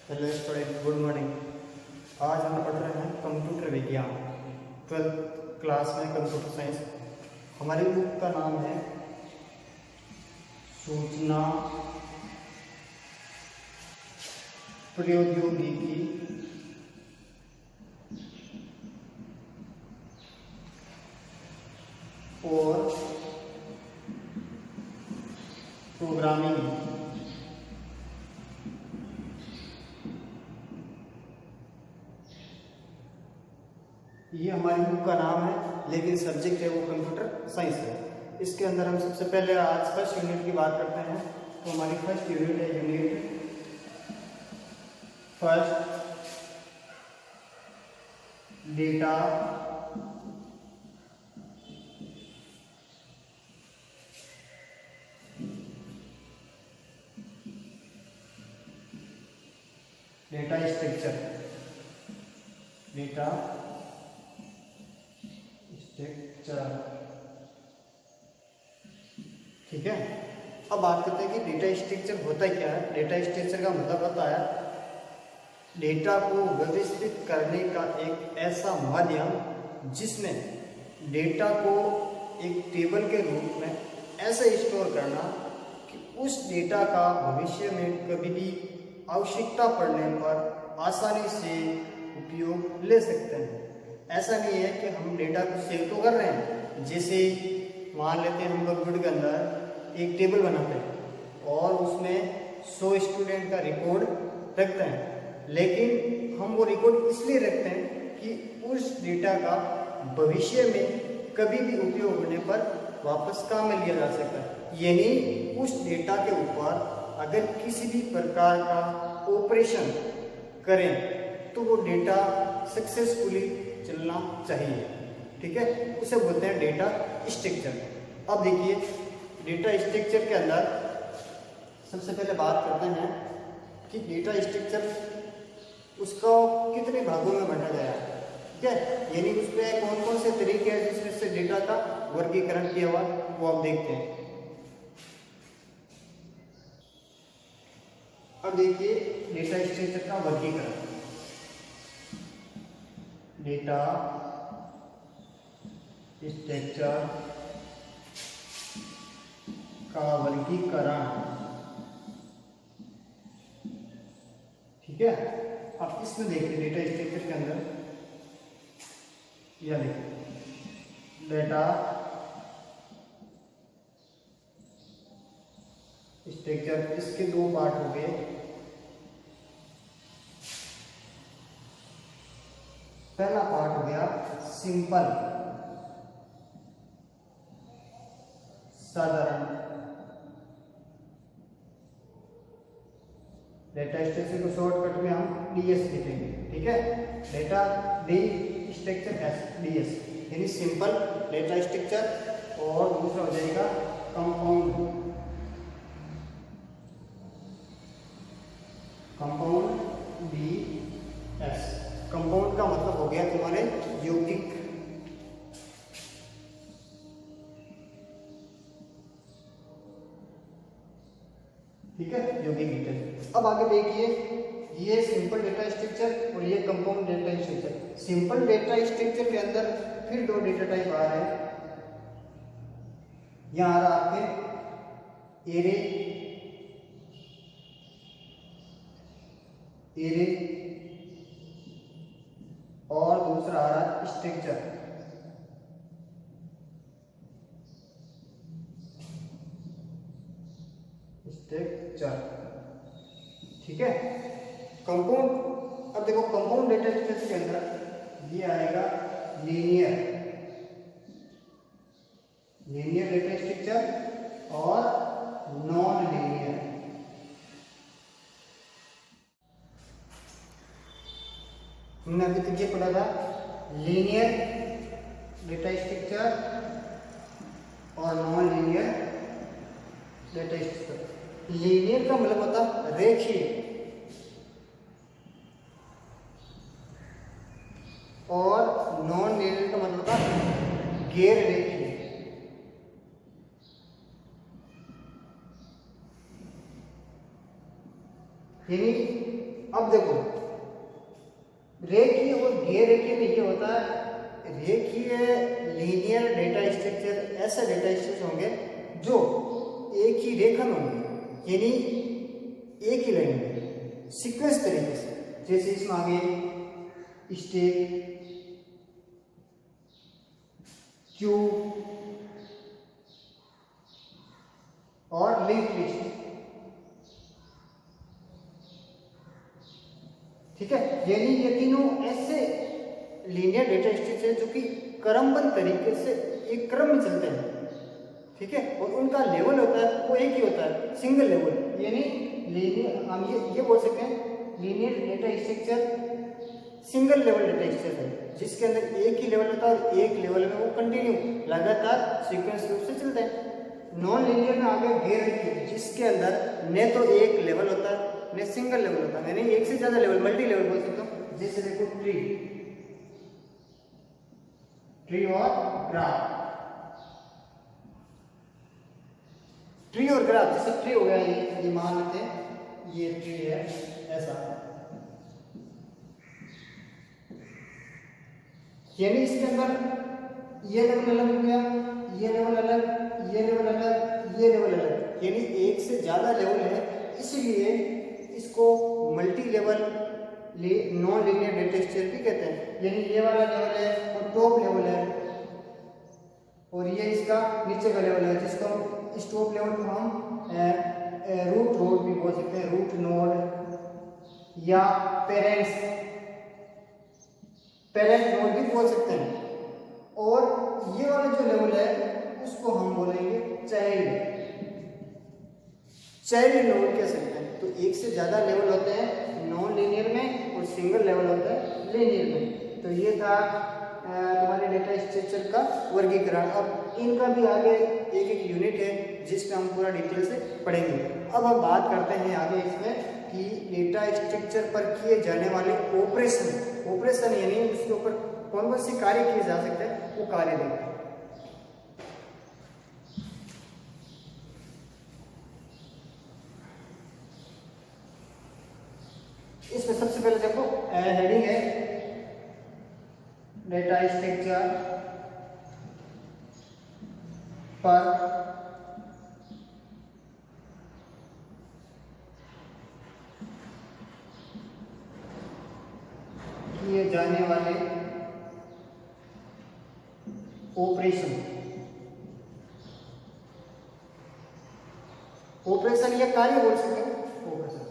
Hello student, good morning. आज हम पढ़ रहे हैं कंप्यूटर विज्ञान, 12th क्लास में कंप्यूटर साइंस। हमारी बुक का नाम है सूचना प्रौद्योगिकी और प्रोग्रामिंग। ये हमारी बुक का नाम है, लेकिन सब्जेक्ट है वो कंप्यूटर साइंस है। इसके अंदर हम सबसे पहले आज फर्स्ट यूनिट की बात करते हैं। तो हमारी फर्स्ट यूनिट है unit first, data data structure, data structure. ठीक है, अब बात करते हैं कि डेटा स्ट्रक्चर होता क्या है। डेटा स्ट्रक्चर का मतलब होता है डेटा को व्यवस्थित करने का एक ऐसा माध्यम जिसमें डेटा को एक टेबल के रूप में ऐसे स्टोर करना कि उस डेटा का भविष्य में कभी भी आवश्यकता पड़ने पर आसानी से उपयोग ले सकते हैं। ऐसा नहीं है कि हम डेटा को सेव तो कर रहे हैं, जैसे मान लेते हैं हम कंप्यूटर के अंदर एक टेबल बनाते हैं और उसमें 100 स्टूडेंट का रिकॉर्ड रखते हैं, लेकिन हम वो रिकॉर्ड इसलिए रखते हैं कि उस डेटा का भविष्य में कभी भी उपयोग होने पर वापस काम में लिया जा सकता है। यानी उस डेटा के ऊपर अगर किसी भी प्रकार का ऑपरेशन करें तो वो डेटा सक्सेसफुली चलना चाहिए। ठीक है, उसे बोलते हैं डेटा स्ट्रक्चर। अब देखिए, डेटा स्ट्रक्चर के अंदर सबसे पहले बात करते हैं कि डेटा स्ट्रक्चर उसको कितने भागों में बांटा गया है। ठीक है, यानी उस पर कौन कौन से तरीके हैं जिसमें से डेटा का वर्गीकरण किया हुआ वो आप देखते हैं। अब देखिए डेटा स्ट्रक्चर का वर्गीकरण। डेटा स्ट्रक्चर का वर्गीकरण। ठीक है, अब इसमें देखिए डेटा स्ट्रक्चर के अंदर यह देखिए डेटा स्ट्रक्चर, इसके दो पार्ट हो गए। पहला पार्ट हो गया सिंपल, साधारण। डेटा स्ट्रक्चर को शॉर्टकट में हम डीएस लिखेंगे। ठीक है, data D structure S, DS यानी सिंपल डेटा स्ट्रक्चर। और दूसरा हो जाएगा compound, compound D S. Compound का मतलब हो गया तुम्हारे यौगिक। ठीक है, यौगिक डिटेल। अब आगे देखिए, ये सिंपल डेटा स्ट्रक्चर और ये compound data structure. Simple data structure के अंदर फिर दो डेटा टाइप आ रहे हैं। यहां आ रहा आपके एरे, एरे, और दूसरा आ रहा है स्ट्रक्चर। स्ट्रक्चर। ठीक है, कंपाउंड। अब देखो कंपाउंड डेटा स्ट्रक्चर के अंदर ये आएगा लीनियर, लीनियर डेटा स्ट्रक्चर और नॉन लीनियर। हमने अभी तक ये पढ़ा था लीनियर डेटा स्ट्रक्चर और non linear data structure. Linear का मतलब होता रेखीय और नॉन लीनियर का मतलब होता गैर रेखीय। यानी अब देखो रेखीय और गैर रेखीय में ये होता है, रेखीय लीनियर डेटा स्ट्रक्चर ऐसे डेटा स्ट्रक्चर होंगे जो एक ही रेखा में होंगे, यानी एक ही लाइन में सीक्वेंस तरीके से, जैसे इसमें आगे स्टैक, क्यू और लिंक लिस्ट, ठीक है। यानी ये तीनों ऐसे लीनियर डेटा स्ट्रक्चर जो कि क्रमबद्ध तरीके से एक क्रम में चलते हैं, ठीक है, और उनका लेवल होता है वो एक ही होता है, सिंगल लेवल, यानी लीनियर, हम ये बोल सकते हैं linear data structure single level data structure है, जिसके अंदर एक ही लेवल होता है और एक लेवल में वो कंटिन्यू लगातार सीक्वेंस रूप से चलते हैं। नॉन लीनियर में आगे गैर रेखीय, जिसके अंदर न तो एक लेवल होता है न सिंगल लेवल होता है, यानी एक से ज्यादा लेवल, मल्टी लेवल बोल सकते हो। जैसे देखो ट्री और ग्राफ, ट्री और ग्राफ, जैसे ट्री हो गया, ये मान लेते हैं ये ट्री है ऐसा, यानी इसके अंदर ये लेवल अलग हो गया, ये लेवल अलग, ये लेवल अलग, ये लेवल अलग, यानी एक से ज्यादा लेवल है, इसलिए इसको multi level non linear data structure भी कहते हैं। यानी ये वाला लेवल है और टॉप लेवल है, और ये इसका नीचे का लेवल है, जिसको इस टॉप लेवल को हम रूट नोड भी बोल सकते हैं, रूट नोड या पेरेंट्स नोड भी बोल सकते हैं। और ये वाला जो लेवल है उसको हम बोलेंगे चाइल्ड नोड कह सकते हैं। तो एक से ज्यादा लेवल होते हैं नॉन लीनियर में और सिंगल लेवल होता है लीनियर में। तो ये था तुम्हारे डेटा स्ट्रक्चर का वर्गीकरण। अब इनका भी आगे एक एक यूनिट है जिसमें हम पूरा डिटेल से पढ़ेंगे। अब हम बात करते हैं आगे इसमें कि डेटा स्ट्रक्चर पर किए जाने वाले ऑपरेशन यानी उसके ऊपर कौन कौन से कार्य किए जा सकते हैं, वो कार्य देखते हैं। इसमें सबसे पहले देखो हेडिंग है डेटा स्ट्रक्चर पर किए जाने वाले ऑपरेशन या कार्य बोल सकते हैं ऑपरेशन।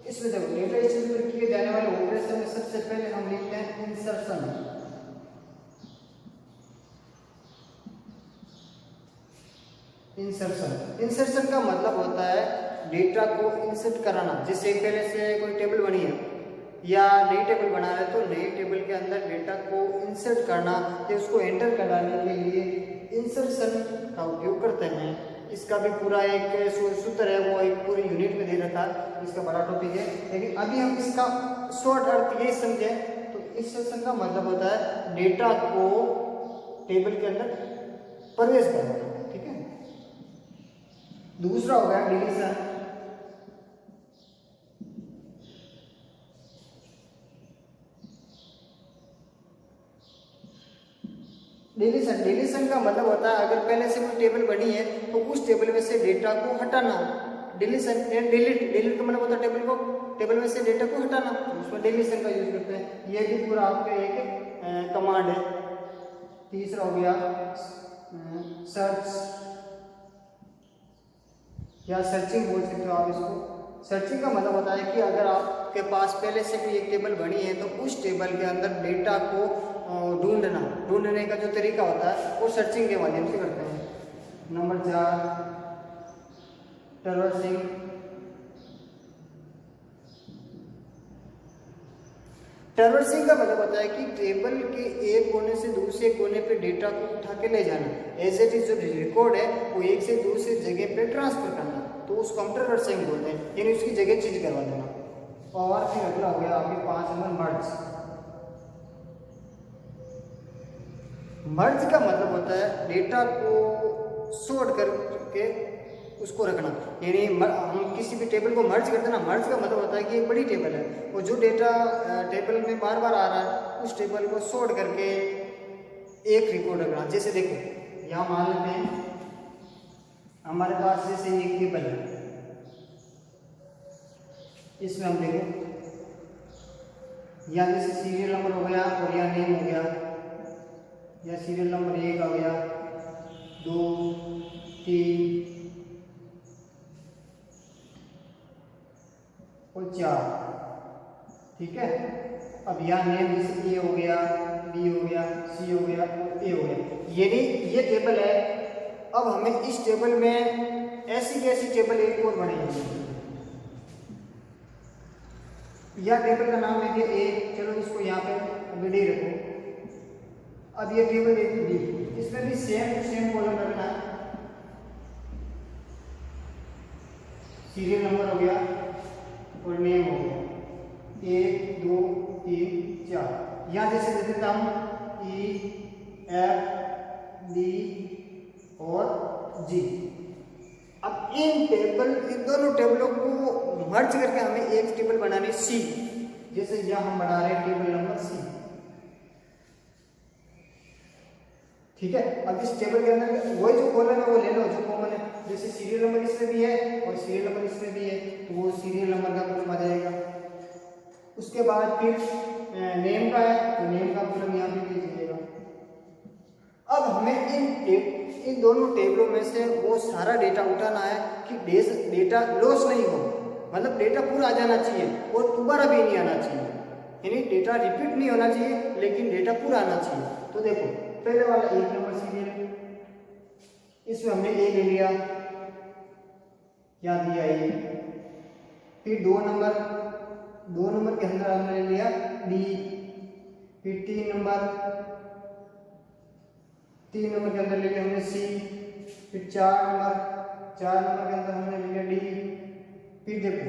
इसमें देखो डेटा स्ट्रक्चर पर किए जाने वाले ऑपरेशन में सबसे पहले हम लिखते हैं इंसर्शन का मतलब होता है डेटा को इंसर्ट कराना। जैसे पहले से कोई टेबल बनी है या नई टेबल बना रहे हैं तो नई टेबल के अंदर डेटा को इंसर्ट करना या उसको एंटर कराने के लिए इंसर्शन का उपयोग करते हैं। इसका भी पूरा एक सूत्र है, वो एक पूरी यूनिट में दे रखा है, इसका बड़ा टॉपिक है, लेकिन अभी हम इसका शॉर्ट अर्थ ये समझें तो इंसर्शन का मतलब होता है डेटा को टेबल के अंदर प्रवेश करना, ठीक है। दूसरा हो गया डिलीशन। डिलीशन का मतलब होता है अगर पहले से कोई टेबल बनी है तो उस टेबल में से डेटा को हटाना। डिलीशन डिलीट का मतलब होता है टेबल में से डेटा को हटाना, तो उसमें डिलीशन का यूज करते हैं। ये भी पूरा आपका एक कमांड है। तीसरा हो गया सर्च या सर्चिंग बोल सकते हो आप इसको। सर्चिंग का मतलब होता है कि अगर आपके पास पहले से कोई एक टेबल बनी है तो उस टेबल के अंदर डेटा को ढूंढने का जो तरीका होता है वो सर्चिंग के माध्यम से करते हैं। Number 4 traversing. ट्रैवर्सिंग का मतलब होता है कि टेबल के एक कोने से दूसरे कोने पे डेटा को उठा के ले जाना। एज इट इज जो रिकॉर्ड है वो एक से दूसरी जगह पे ट्रांसफर करना, तो उसको हम ट्रैवर्सिंग बोलते हैं, यानी उसकी जगह चेंज करवा देना। और फिर अगला हो गया आपके 5 नंबर मर्ज। मर्ज का मतलब होता है डेटा को सॉर्ट करके उसको रखना। यानी हम किसी भी टेबल को मर्ज करते हैं ना, मर्ज का मतलब होता है कि एक बड़ी टेबल है और जो डेटा टेबल में बार बार आ रहा है उस टेबल को सॉर्ट करके एक रिकॉर्ड रखना। जैसे देखो यहाँ मान लेते हैं हमारे पास जैसे एक टेबल है, इसमें हम देखो या जैसे सीरियल नंबर हो गया और या नेम हो गया, या सीरियल नंबर 1 आ गया, 2 3 और 4, ठीक है। अब यहाँ नेम जैसे ए हो गया, बी हो गया, सी हो गया और ए हो गया, ये टेबल है। अब हमें इस टेबल में ऐसी कैसी टेबल एक और बनेगी, या टेबल का नाम लेंगे ए, चलो इसको यहाँ पे डी रखो। अब ये टेबल एक डी, इसमें भी सेम कॉलम रखना है, सीरियल नंबर हो गया और नेम हो गया, 1 2 3 4। यहाँ जैसे दे देता हूँ ई एफ डी और जी। अब इन दोनों टेबलों को मर्ज करके हमें एक टेबल बनानी सी। जैसे यहां हम बना रहे हैं टेबल नंबर सी, ठीक है। अब इस टेबल के अंदर वही जो कॉलम है वो ले लो जो कॉमन है, जैसे सीरियल नंबर इसमें भी है और सीरियल नंबर इसमें भी है, तो वो सीरियल नंबर का कॉलम आ जाएगा। उसके बाद फिर नेम का है तो नेम का कॉलम यहाँ पे भी जाएगा। अब हमें इन दोनों टेबलों में से वो सारा डेटा उठाना है कि डेटा लॉस नहीं हो, मतलब डेटा पूरा आ जाना चाहिए और दोबारा भी नहीं आना चाहिए, यानी डेटा रिपीट नहीं होना चाहिए लेकिन डेटा पूरा आना चाहिए। तो देखो पहले वाला 1 नंबर सीरियल, इसमें हमने ए ले लिया, क्या दिया ये। फिर 2 नंबर के अंदर हमने ले लिया बी। फिर 3 नंबर के अंदर ले लिया हमने सी। फिर 4 नंबर के अंदर हमने ले लिया डी। फिर देखो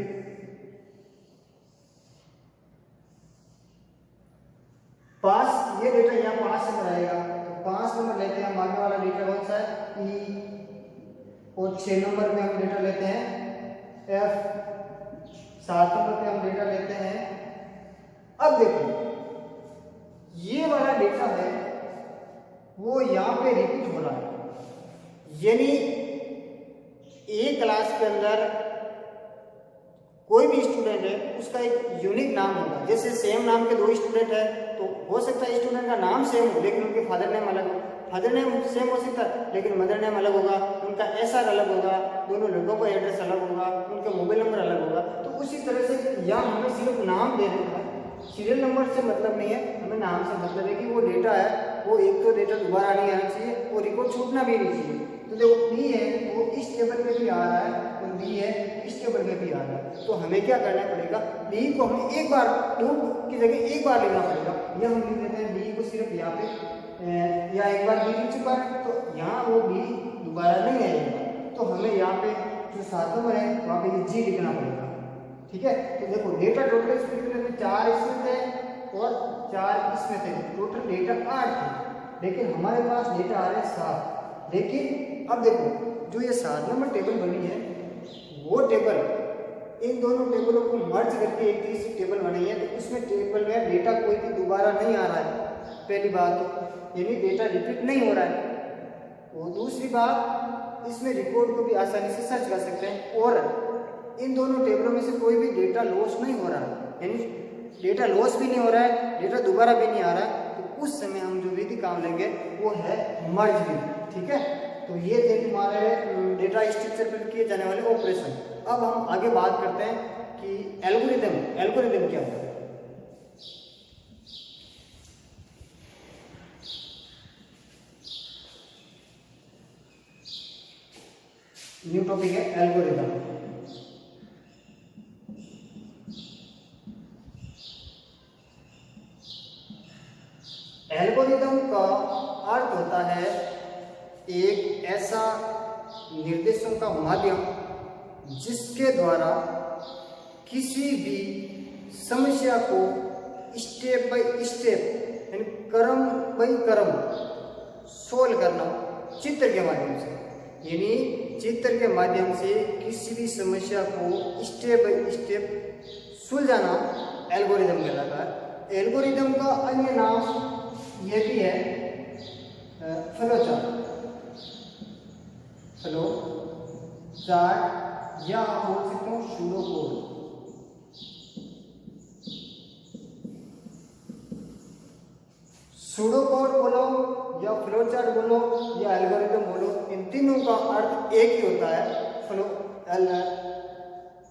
पास, ये डेटा यहाँ 5 नंबर आएगा तो 5 नंबर लेते हैं हम। आगे वाला डेटा कौन सा है ई, और 6 नंबर पे हम डेटा लेते हैं एफ, 7 नंबर पे हम डेटा लेते हैं। अब देखो ये वाला डेटा है वो यहाँ पे रिपीट हो रहा है, यानी एक क्लास के अंदर कोई भी स्टूडेंट है उसका एक यूनिक नाम होगा। जैसे सेम नाम के 2 स्टूडेंट है तो हो सकता है स्टूडेंट का नाम सेम हो लेकिन उनके फादर नेम अलग हो, फादर नेम सेम हो सकता है लेकिन मदर नेम अलग होगा, उनका एसआर अलग होगा, दोनों लड़कों का एड्रेस अलग होगा, उनका मोबाइल नंबर अलग होगा। तो उसी तरह से यहाँ हमें सिर्फ नाम दे देता है, सीरियल नंबर से मतलब नहीं है, हमें नाम से मतलब है कि वो डेटा है वो एक तो डेटा दोबारा नहीं आना चाहिए और रिकॉर्ड छूटना भी नहीं चाहिए। तो देखो बी है वो इस टेबल पे भी आ रहा है और बी है इस टेबल पे भी आ रहा है, तो हमें क्या करना पड़ेगा, बी को हमें एक बार टू की जगह एक बार लेना पड़ेगा। यह हम लिख देते हैं बी को सिर्फ यहाँ पे, या एक बार बी लिख चुका है तो यहाँ वो बी दोबारा नहीं आएगा, तो हमें यहाँ पे जो 7 नंबर है वहाँ पे ये जी लिखना पड़ेगा, ठीक है। तो देखो डेटा टोटल इसमें 4 इसमें थे और 4 इसमें थे, टोटल डेटा 8 थे, लेकिन हमारे पास डेटा आ रहे हैं 7। लेकिन अब देखो जो ये 7 नंबर टेबल बनी है वो टेबल इन दोनों टेबलों को मर्ज करके एक तीसरी टेबल बनी है, तो उसमें टेबल में डेटा कोई भी दोबारा नहीं आ रहा है, पहली बात तो यानी डेटा रिपीट नहीं हो रहा है। और दूसरी बात इसमें रिकॉर्ड को भी आसानी से सर्च कर सकते हैं और इन दोनों टेबलों में से कोई भी डेटा लॉस नहीं हो रहा है, यानी डेटा लॉस भी नहीं हो रहा है, डेटा दोबारा भी नहीं आ रहा है। तो उस समय हम जो विधि काम लेंगे वो है मर्ज विधि, ठीक है। तो ये थे तुम्हारे डेटा स्ट्रक्चर पर किए जाने वाले ऑपरेशन। अब हम आगे बात करते हैं कि एल्गोरिदम क्या होता है। न्यू टॉपिक है एल्गोरिदम। एल्गोरिदम का अर्थ होता है एक ऐसा निर्देशों का माध्यम जिसके द्वारा किसी भी समस्या को स्टेप बाय स्टेप यानी क्रम बाय क्रम सोल्व करना चित्र के माध्यम से, यानी चित्र के माध्यम से किसी भी समस्या को स्टेप बाय स्टेप सुलझाना एल्गोरिदम कहलाता है। एल्गोरिदम का अन्य नाम यह भी है फ्लो चार्ट या आप बोल सकते हो सूडो कोड। सूडो कोड बोलो या फ्लो चार्ट बोलो या एल्गोरिदम बोलो, इन तीनों का अर्थ एक ही होता है, फ्लो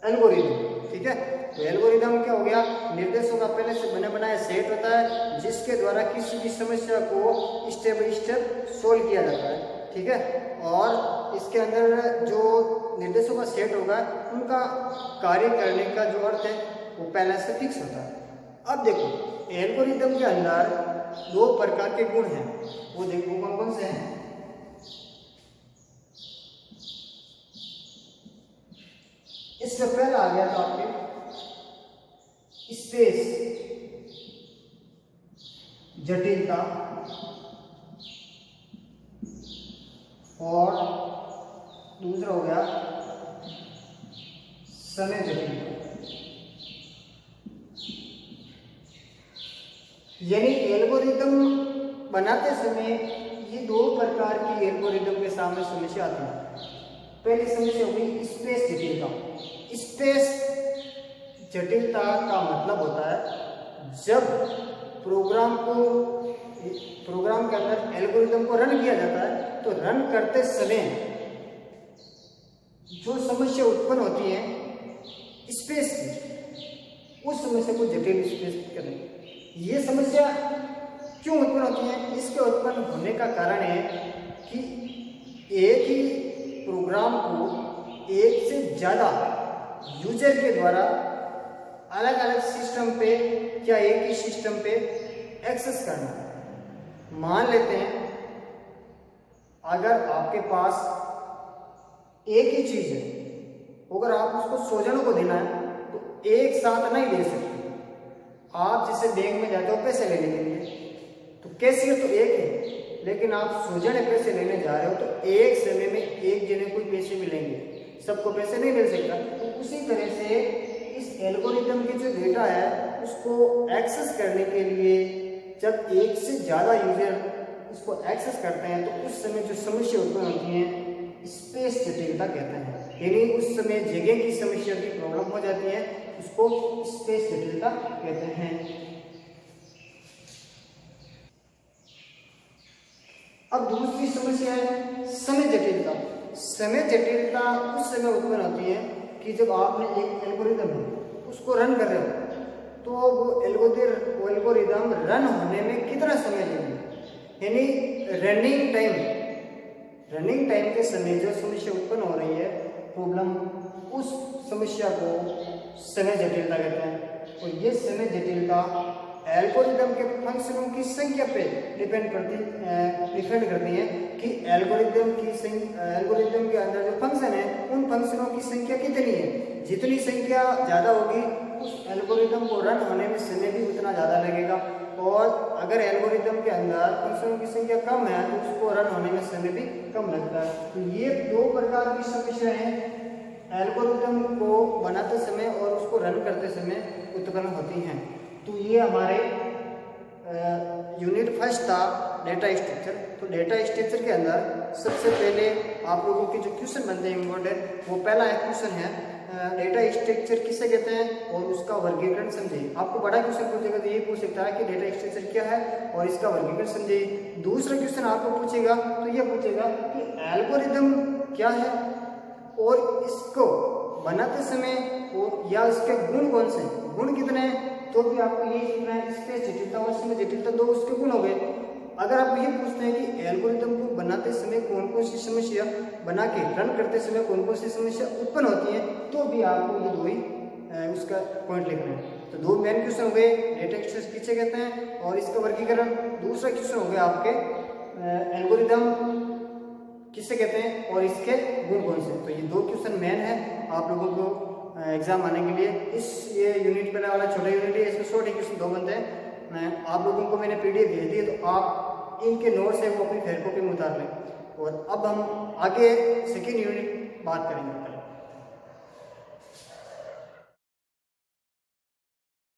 एल्गोरिदम। ठीक है, तो एल्गोरिदम क्या हो गया, निर्देशों का पहले से बने बनाया सेट होता है जिसके द्वारा किसी भी समस्या को स्टेप बाय स्टेप सोल्व किया जाता है। ठीक है, और इसके अंदर जो निर्देशों का सेट होगा उनका कार्य करने का जो अर्थ है वो पहले से फिक्स होता है। अब देखो एल्गोरिदम के अंदर दो प्रकार के गुण हैं, वो देखो कौन कौन से हैं। इससे पहला आ गया तो आपके स्पेस, जटिलता, और दूसरा हो गया समय जटिलता। यानी एल्गोरिदम बनाते समय ये दो प्रकार की एल्गोरिदम के सामने समस्या आती है। पहली समस्या होगी स्पेस जटिलता। स्पेस जटिलता का मतलब होता है जब प्रोग्राम के अंदर एल्गोरिदम को रन किया जाता है तो रन करते समय जो समस्या उत्पन्न होती है स्पेस की, उस समस्या को जटिल स्पेस करने। ये समस्या क्यों उत्पन्न होती है, इसके उत्पन्न होने का कारण है कि एक ही प्रोग्राम को एक से ज़्यादा यूजर के द्वारा अलग अलग सिस्टम पे या एक ही सिस्टम पे एक्सेस करना। मान लेते हैं अगर आपके पास एक ही चीज है, अगर आप उसको 100 जनों को देना है तो एक साथ नहीं दे सकते। आप जैसे बैंक में जाते हो पैसे लेने के लिए, तो कैशियर तो एक है, लेकिन आप 100 जने पैसे लेने जा रहे हो तो एक समय में एक जने को पैसे मिलेंगे, सबको पैसे नहीं मिल सकता। तो उसी तरह से इस एल्गोरिदम की जो डेटा है उसको एक्सेस करने के लिए जब एक से ज़्यादा यूजर इसको एक्सेस करते हैं तो उस समय जो समस्या उत्पन्न होती है स्पेस जटिलता कहते हैं। यानी उस समय जगह की समस्या की प्रॉब्लम हो जाती है, उसको स्पेस जटिलता कहते हैं। अब दूसरी समस्या है समय जटिलता। समय जटिलता उस समय उत्पन्न होती है कि जब आपने एक एल्गोरिदम है उसको रन कर रहे हो तो वो एल्गोरिदम रन होने में कितना समय लगेगा, यानी रनिंग टाइम के समय जो समस्या उत्पन्न हो रही है प्रॉब्लम, उस समस्या को समय जटिलता कहते हैं। और ये समय जटिलता एल्गोरिदम के फंक्शनों की संख्या पे डिपेंड करती है कि एल्गोरिदम के अंदर जो फंक्शन है उन फंक्शनों की संख्या कितनी है। जितनी संख्या ज़्यादा होगी उस एल्गोरिदम को रन होने में समय भी उतना ज़्यादा लगेगा, और अगर एल्गोरिदम के अंदर फंक्शनों की संख्या कम है तो उसको रन होने में समय भी कम लगता है। तो ये दो प्रकार की समस्या हैं एल्गोरिदम को बनाते समय और उसको रन करते समय उत्पन्न होती हैं। तो ये हमारे यूनिट फर्स्ट था डेटा स्ट्रक्चर। तो डेटा स्ट्रक्चर के अंदर सबसे पहले आप लोगों के जो क्वेश्चन बनते हैं इम्पोर्टेंट, वो पहला एक क्वेश्चन है डेटा स्ट्रक्चर किसे कहते हैं और उसका वर्गीकरण समझिए। आपको बड़ा क्वेश्चन पूछेगा तो ये पूछ सकता है कि डेटा स्ट्रक्चर क्या है और इसका वर्गीकरण समझिए। दूसरा क्वेश्चन आपको पूछेगा तो ये पूछेगा कि एल्गोरिदम क्या है और इसको बनाते समय और या इसके गुण कौन से, गुण कितने हैं, तो भी आपको ये लिखना है स्पेस जटिलता और समय जटिलता, दो उसके गुण हो गए। अगर आप ये पूछते हैं कि एल्गोरिदम को बनाते समय कौन कौन सी समस्या, बना के रन करते समय कौन कौन सी समस्या उत्पन्न होती है, तो भी आपको ये दो ही उसका पॉइंट लिखना है। तो दो मेन क्वेश्चन हो गए, डेटा स्ट्रक्चर किसे कहते हैं और इसका वर्गीकरण। दूसरा क्वेश्चन हो गया आपके एल्गोरिदम किसे कहते हैं और इसके गुण कौन से। तो ये दो क्वेश्चन मेन है आप लोगों को एग्जाम आने के लिए। ये यूनिट पहले वाला छोटा यूनिट है, इसमें शॉर्ट क्वेश्चन दो बनते हैं। आप लोगों को मैंने पीडीएफ भेज दी है तो आप इनके नोट्स है वो अपनी फेयर कॉपी में उतार लें। और अब हम आगे सेकेंड यूनिट बात करेंगे।